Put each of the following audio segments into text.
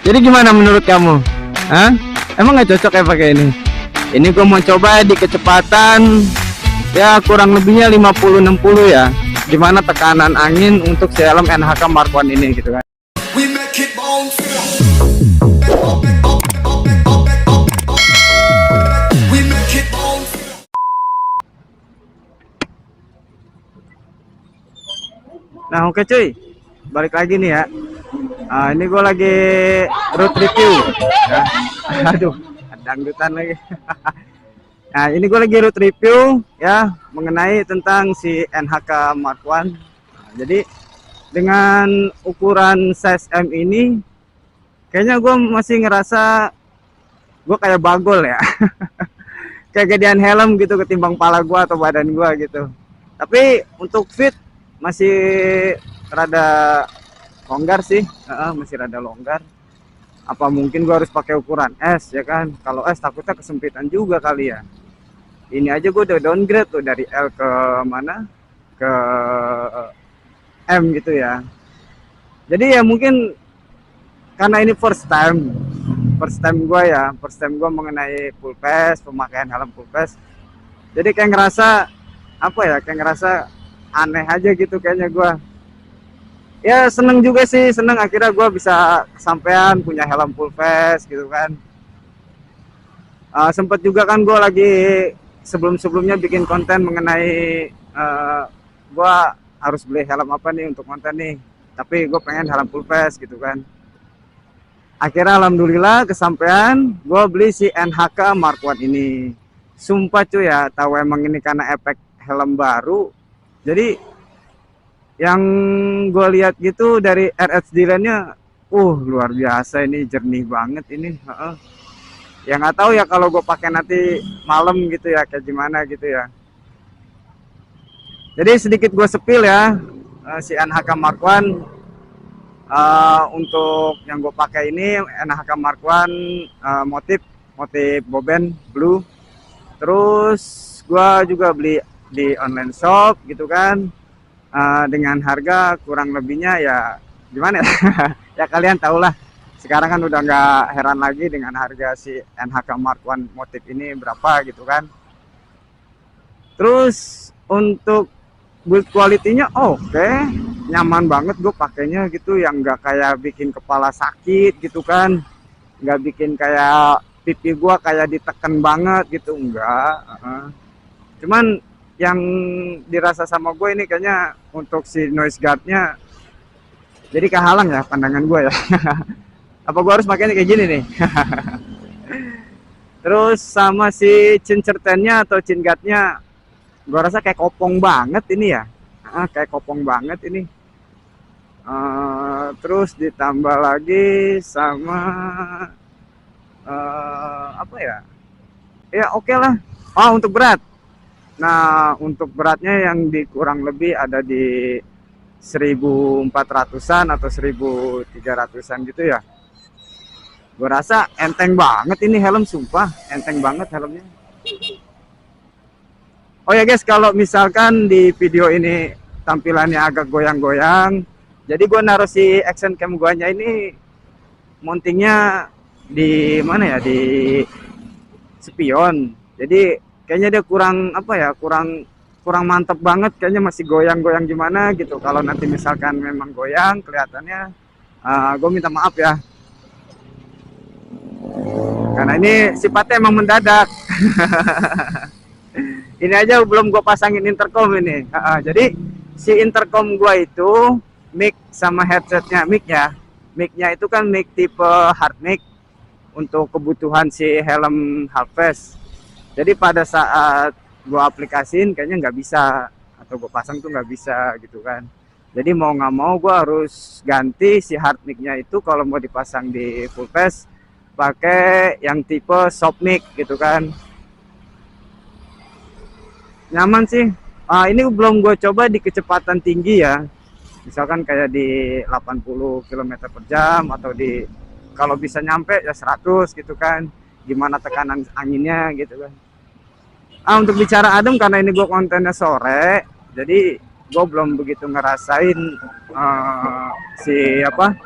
Jadi gimana menurut kamu? Hah? Emang nggak cocok ya pakai ini? Ini gue mau coba di kecepatan ya kurang lebihnya 50-60 ya. Gimana tekanan angin untuk si helm NHK Mark I ini gitu kan. Nah oke cuy, balik lagi nih ya. Ini gue lagi road review ya. Aduh, dangdutan lagi. Nah ini gue lagi road review ya mengenai tentang si NHK Mark I. Jadi dengan ukuran size M ini kayaknya gue masih ngerasa gue kayak bagol ya. Kayak gedean helm gitu ketimbang pala gue atau badan gue gitu. Tapi untuk fit masih rada longgar sih, masih rada longgar. Apa mungkin gua harus pakai ukuran S ya kan? Kalau S takutnya kesempitan juga kali ya. Ini aja gua udah downgrade tuh dari L ke mana? Ke M gitu ya. Jadi ya mungkin karena ini first time gua mengenai full face, pemakaian helm full face. Jadi kayak ngerasa apa ya? Kayak ngerasa aneh aja gitu kayaknya gua. Ya seneng juga sih, seneng akhirnya gue bisa kesampean punya helm full face gitu kan. Sempet juga kan gue lagi sebelumnya bikin konten mengenai gue harus beli helm apa nih untuk konten nih, tapi gue pengen helm full face gitu kan. Akhirnya alhamdulillah kesampean, gue beli si NHK Mark I ini. Sumpah cuy ya, tahu emang ini karena efek helm baru. Jadi yang gue lihat gitu dari RHD nya, luar biasa, ini jernih banget ini. Ya nggak tahu ya kalau gue pakai nanti malam gitu ya kayak gimana gitu ya. Jadi sedikit gue sepil ya si NHK Mark I. Untuk yang gue pakai ini NHK Mark I motif boben blue. Terus gue juga beli di online shop gitu kan. Dengan harga kurang lebihnya ya gimana ya. Ya kalian tau lah, sekarang kan udah nggak heran lagi dengan harga si NHK Mark I motif ini berapa gitu kan. Terus untuk build quality-nya oke, nyaman banget gue pakainya gitu, yang nggak kayak bikin kepala sakit gitu kan, nggak bikin kayak pipi gue kayak diteken banget gitu, enggak. Cuman yang dirasa sama gue ini kayaknya untuk si noise guard-nya jadi kehalang ya pandangan gue ya. Apa gue harus pakainya kayak gini nih. Terus sama si chin certain-nya atau chin guard-nya gue rasa kayak kopong banget ini ya. Kayak kopong banget ini. Terus ditambah lagi sama apa ya, ya oke lah. Untuk berat. Nah untuk beratnya yang kurang lebih ada di 1400-an atau 1300-an gitu ya. Gue rasa enteng banget ini helm, sumpah enteng banget helmnya. Oh ya guys, kalau misalkan di video ini tampilannya agak goyang-goyang, jadi gue naruh si action cam guanya ini mountingnya di mana ya, di spion. Jadi kayaknya dia kurang apa ya, kurang mantep banget, kayaknya masih goyang-goyang gimana gitu. Kalau nanti misalkan memang goyang kelihatannya, gue minta maaf ya, karena ini sifatnya emang mendadak. Ini aja belum gue pasangin intercom ini. Jadi si intercom gue itu mic sama headsetnya, mic-nya itu kan mic tipe hard mic untuk kebutuhan si helm half face. Jadi pada saat gue aplikasiin kayaknya nggak bisa, atau gue pasang tuh nggak bisa gitu kan. Jadi mau nggak mau gue harus ganti si hard mic-nya itu kalau mau dipasang di full face pakai yang tipe soft mic gitu kan. Nyaman sih. Ini belum gue coba di kecepatan tinggi ya, misalkan kayak di 80 km per jam atau di kalau bisa nyampe ya 100 gitu kan, gimana tekanan anginnya gitu kan. Untuk bicara adem, karena ini gue kontennya sore, jadi gue belum begitu ngerasain si apa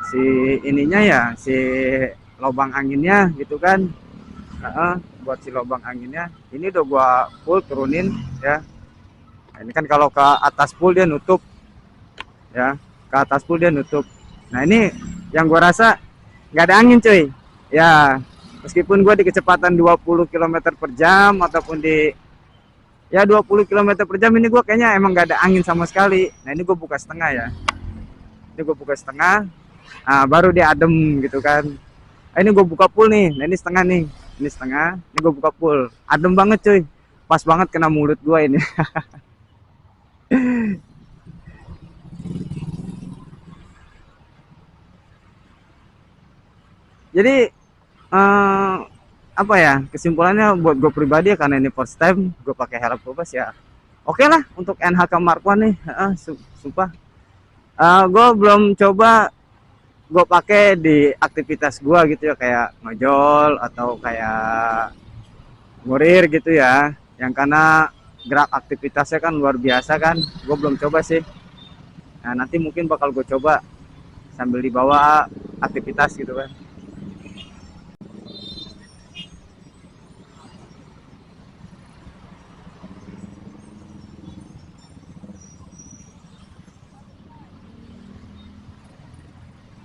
si ininya ya, si lubang anginnya gitu kan. Buat si lubang anginnya ini udah gua full turunin ya. Nah, ini kan kalau ke atas full dia nutup ya, ke atas full dia nutup. Nah ini yang gua rasa nggak ada angin cuy ya, meskipun gua di kecepatan 20 km per jam ataupun di ya 20 km per jam, ini gua kayaknya emang nggak ada angin sama sekali. Nah ini gua buka setengah ya, ini gua buka setengah. Nah, baru dia adem gitu kan. Nah, ini gue buka full nih. Nah, ini setengah nih. Ini setengah. Ini gue buka full. Adem banget cuy. Pas banget kena mulut gue ini. Jadi apa ya? Kesimpulannya buat gue pribadi ya, karena ini first time gue pakai helm Probus ya. Oke lah untuk NHK Mark I nih. Sumpah. Gue belum coba gue pakai di aktivitas gue gitu ya, kayak ngejol atau kayak ngurir gitu ya, yang karena gerak aktivitasnya kan luar biasa kan. Gue belum coba sih. Nah nanti mungkin bakal gue coba sambil dibawa aktivitas gitu kan.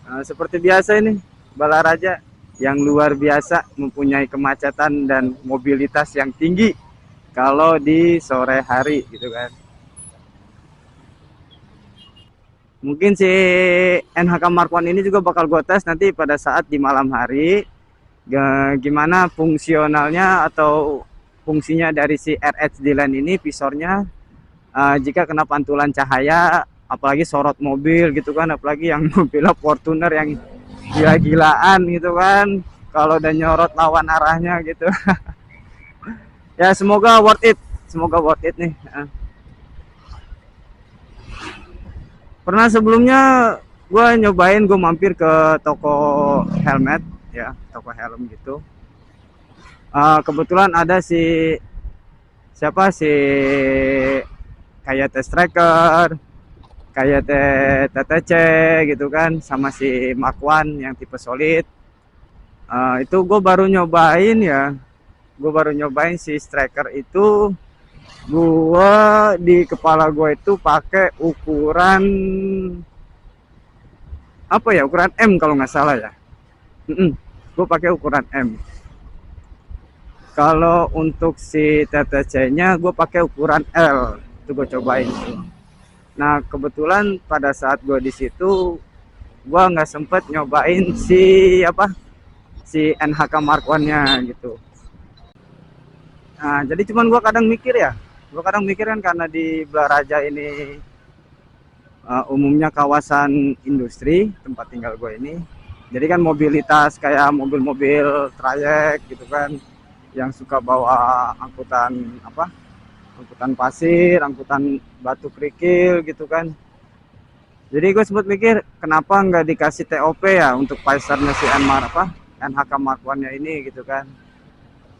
Nah, seperti biasa ini Balaraja yang luar biasa, mempunyai kemacetan dan mobilitas yang tinggi kalau di sore hari gitu kan. Mungkin si NHK Mark I ini juga bakal gue tes nanti pada saat di malam hari, gimana fungsionalnya atau fungsinya dari si RHD Line ini, visornya, jika kena pantulan cahaya, apalagi sorot mobil gitu kan, apalagi yang mobilnya Fortuner yang gila-gilaan gitu kan, kalau udah nyorot lawan arahnya gitu. Ya semoga worth it, semoga worth it nih. Pernah sebelumnya gue nyobain, gue mampir ke toko helmet ya, toko helm gitu. Kebetulan ada si siapa si kayak test tracker, kayak TTC gitu kan, sama si Mark I yang tipe solid. Itu gue baru nyobain ya, gue baru nyobain si striker itu. Gue di kepala gue itu pakai ukuran apa ya, ukuran M kalau nggak salah ya. Gue pakai ukuran M. Kalau untuk si TTC nya gue pakai ukuran L, itu gue cobain. Nah kebetulan pada saat gue di situ gue nggak sempet nyobain si apa, si NHK Mark I nya gitu. Nah jadi cuman gue kadang mikir ya, gue kadang mikir kan, karena di Balaraja ini umumnya kawasan industri tempat tinggal gue ini, jadi kan mobilitas kayak mobil-mobil trayek gitu kan, yang suka bawa angkutan apa, angkutan pasir, angkutan batu kerikil gitu kan. Jadi gue sempat mikir kenapa nggak dikasih TOP ya untuk Pfizer-nya si NHK Mark I-nya ini gitu kan.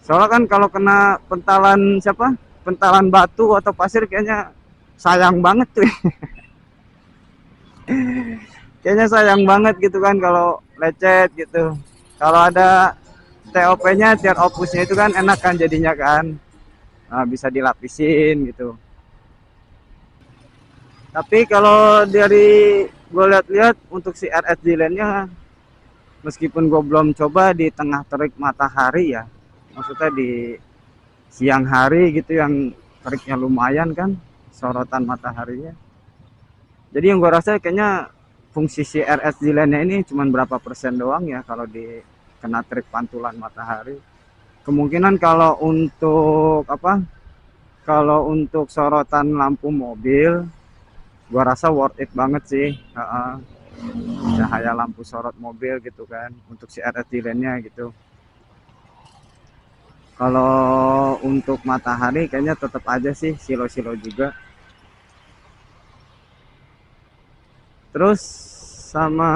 Soalnya kan kalau kena pentalan siapa, pentalan batu atau pasir kayaknya sayang banget tuh. Kayaknya sayang banget gitu kan kalau lecet gitu. Kalau ada TOP-nya, tear opusnya itu kan enak kan jadinya kan. Nah, bisa dilapisin gitu. Tapi kalau dari gue lihat-lihat untuk si RHD Line-nya, meskipun gue belum coba di tengah terik matahari ya, maksudnya di siang hari gitu yang teriknya lumayan kan, sorotan mataharinya. Jadi yang gue rasa kayaknya fungsi si RHD Line-nya ini cuma berapa persen doang ya kalau di kena terik pantulan matahari. Kemungkinan kalau untuk apa, kalau untuk sorotan lampu mobil, gua rasa worth it banget sih. Cahaya lampu sorot mobil gitu kan untuk si RHD Line-nya gitu. Kalau untuk matahari kayaknya tetap aja sih silo-silo juga. Terus sama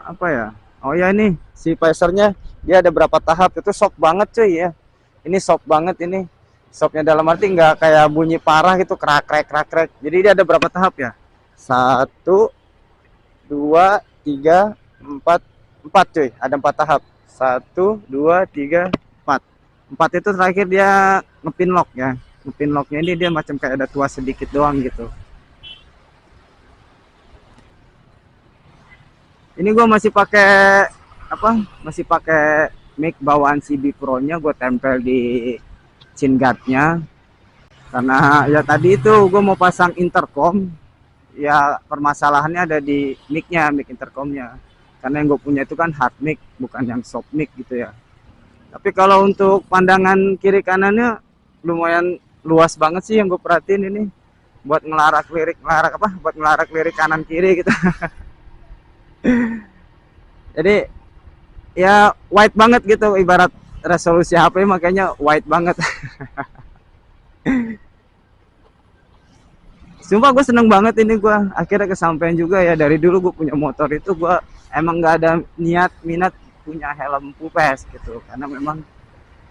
apa ya, oh ya ini si Pfizer-nya dia ada berapa tahap, itu shock banget cuy ya. Ini shock banget ini Softnya dalam arti nggak kayak bunyi parah gitu, krak krek krak krek. Jadi dia ada berapa tahap ya? Satu, dua, tiga, empat, empat cuy. Ada 4 tahap. Satu, dua, tiga, empat. Empat itu terakhir dia ngepin lock ya. Ngepin locknya ini dia macam kayak ada tuas sedikit doang gitu. Ini gue masih pakai apa? Masih pakai mic bawaan CB Pro-nya, gue tempel di chin guard-nya. Karena ya tadi itu gue mau pasang intercom, ya permasalahannya ada di mic-nya, mic intercomnya. Karena yang gue punya itu kan hard mic, bukan yang soft mic gitu ya. Tapi kalau untuk pandangan kiri kanannya lumayan luas banget sih yang gue perhatiin ini. Buat ngelarak lirik kanan kiri gitu. Jadi ya wide banget gitu, ibarat resolusi HP makanya wide banget. Sumpah gue seneng banget ini, gue akhirnya kesampaian juga ya. Dari dulu gue punya motor itu gue emang nggak ada minat punya helm full face gitu, karena memang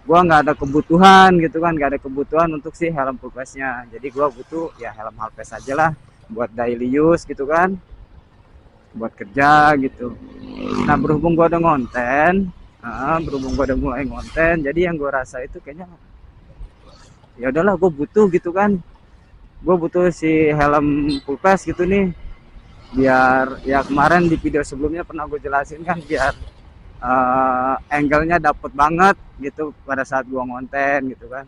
gue nggak ada kebutuhan gitu kan, nggak ada kebutuhan untuk si helm full face nya. Jadi gue butuh ya helm half face aja lah buat daily use gitu kan, buat kerja gitu. Nah berhubung gue udah mulai ngonten, jadi yang gue rasa itu kayaknya ya udahlah gue butuh gitu kan, gue butuh si helm full face gitu nih, biar ya kemarin di video sebelumnya pernah gue jelasin kan, biar angle-nya dapet banget gitu pada saat gue ngonten gitu kan.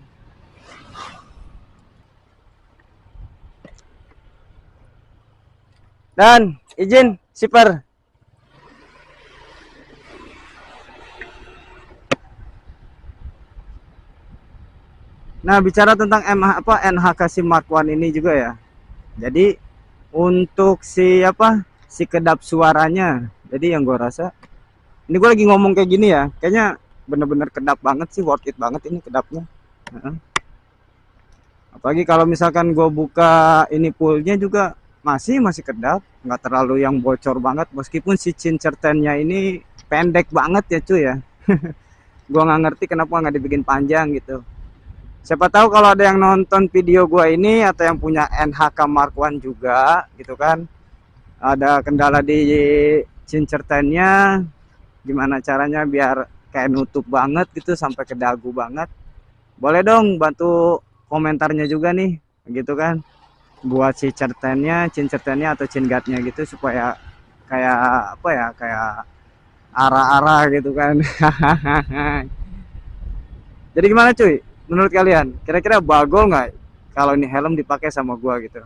Dan izin shipper. Nah, bicara tentang NHK SIM Mark One ini juga ya. Jadi untuk si kedap suaranya. Jadi yang gue rasa ini gue lagi ngomong kayak gini ya, kayaknya bener-bener kedap banget sih, worth it banget ini kedapnya. Apalagi kalau misalkan gue buka ini poolnya juga masih kedap, nggak terlalu yang bocor banget, meskipun si cincertennya ini pendek banget ya cuy ya. Gue nggak ngerti kenapa nggak dibikin panjang gitu. Siapa tahu kalau ada yang nonton video gue ini atau yang punya NHK Mark One juga gitu kan, ada kendala di cincertennya, gimana caranya biar kayak nutup banget gitu sampai ke dagu banget, boleh dong bantu komentarnya juga nih gitu kan, buat si cincertennya atau chin guardnya gitu, supaya kayak kayak arah-arah gitu kan. Jadi gimana cuy, menurut kalian kira-kira bagol nggak kalau ini helm dipakai sama gua gitu?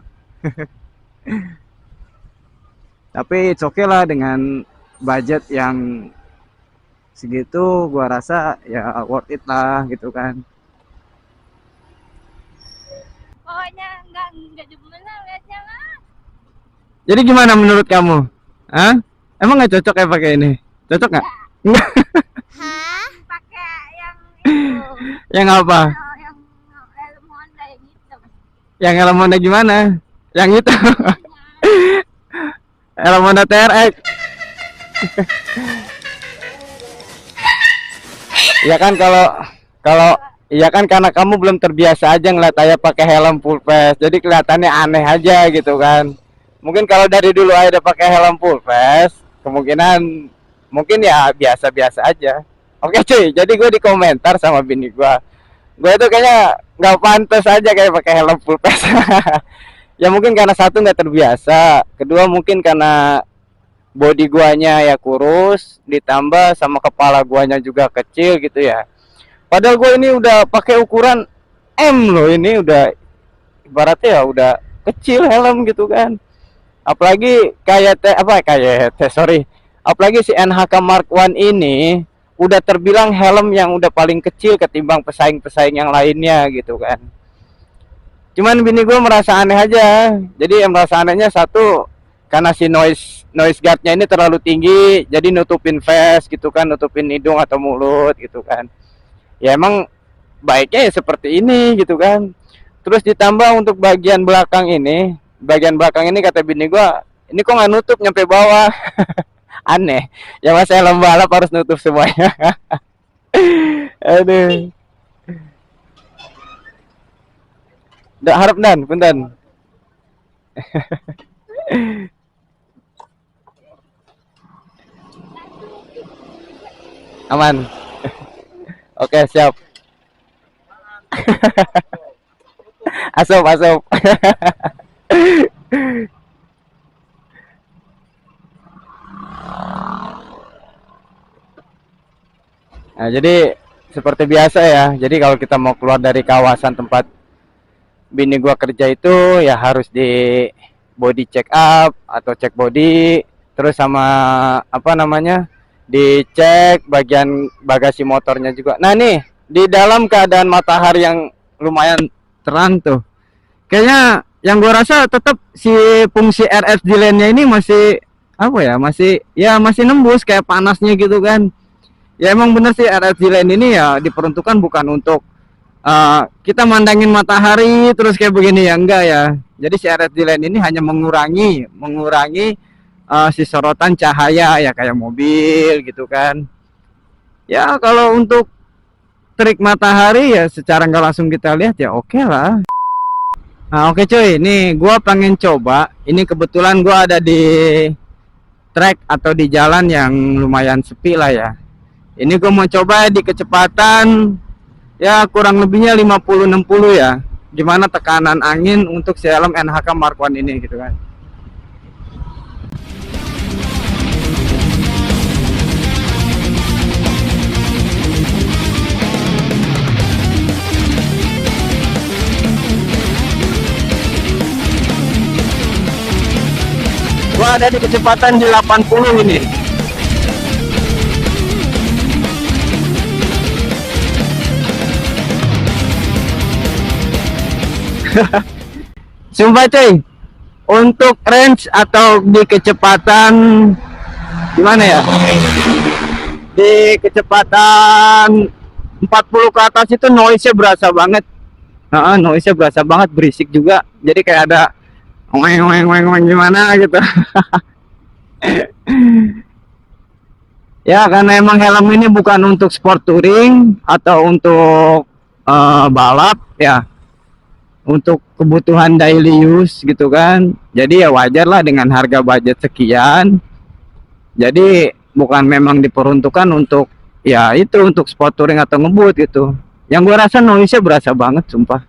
Tapi it's okay lah, dengan budget yang segitu gua rasa ya worth it lah gitu kan. Pokoknya enggak demen lah liatnya lah. Jadi gimana menurut kamu? Hah? Emang nggak cocok ya pakai ini? Cocok nggak? Hah? Pakai yang itu. Yang apa? Yang helm Honda yang hitam. Yang helm Honda gimana? Yang itu? Helm Honda TRX. Ya kan kalau iya kan karena kamu belum terbiasa aja ngeliat Ayah pakai helm full face, jadi kelihatannya aneh aja gitu kan. Mungkin kalau dari dulu Ayah udah pakai helm full face, kemungkinan mungkin ya biasa-biasa aja. Oke cuy, jadi gue di komentar sama bini gue itu kayaknya nggak pantas aja kayak pakai helm full face. Ya mungkin karena satu nggak terbiasa, kedua mungkin karena body guanya ya kurus, ditambah sama kepala guanya juga kecil gitu ya. Padahal gue ini udah pakai ukuran M loh, ini udah ibaratnya ya udah kecil helm gitu kan. Apalagi apalagi si NHK Mark One ini udah terbilang helm yang udah paling kecil ketimbang pesaing-pesaing yang lainnya gitu kan. Cuman bini gue merasa aneh aja. Jadi yang merasa anehnya satu, karena si noise guardnya ini terlalu tinggi, jadi nutupin face gitu kan, nutupin hidung atau mulut gitu kan. Ya emang baiknya ya seperti ini gitu kan. Terus ditambah untuk bagian belakang ini kata bini gua, ini kok nggak nutup nyampe bawah. Aneh ya, mas helm balap harus nutup semuanya. Aduh. Ndak harap dan, punten. Aman. Oke, siap. Asup, asup. Nah, jadi seperti biasa ya. Jadi kalau kita mau keluar dari kawasan tempat bini gua kerja itu ya harus di body check up atau cek body, terus sama apa namanya? Dicek bagian bagasi motornya juga. Nah, nih di dalam keadaan matahari yang lumayan terang tuh. Kayaknya yang gua rasa tetap si fungsi RF lane-nya ini masih apa ya? Masih nembus kayak panasnya gitu kan. Ya emang bener sih RF lane ini ya diperuntukkan bukan untuk kita mandangin matahari terus kayak begini ya, enggak ya. Jadi si RF lane ini hanya mengurangi si sorotan cahaya ya kayak mobil gitu kan. Ya kalau untuk terik matahari ya secara nggak langsung kita lihat ya oke lah. Nah, oke cuy, nih gua pengen coba. Ini kebetulan gua ada di trek atau di jalan yang lumayan sepi lah ya. Ini gua mau coba di kecepatan ya kurang lebihnya 50-60 ya. Gimana tekanan angin untuk si helm NHK Mark I ini gitu kan. Gua ada di kecepatan di 80 ini. Sumpah cuy, untuk range atau di kecepatan gimana ya? Di kecepatan 40 ke atas itu noise-nya berasa banget. Noise-nya berasa banget, berisik juga. Jadi kayak ada weng gimana gitu. Ya karena emang helm ini bukan untuk sport touring atau untuk balap ya, untuk kebutuhan daily use gitu kan. Jadi ya wajar lah dengan harga budget sekian. Jadi bukan memang diperuntukkan untuk ya itu untuk sport touring atau ngebut gitu. Yang gue rasa noise-nya berasa banget sumpah.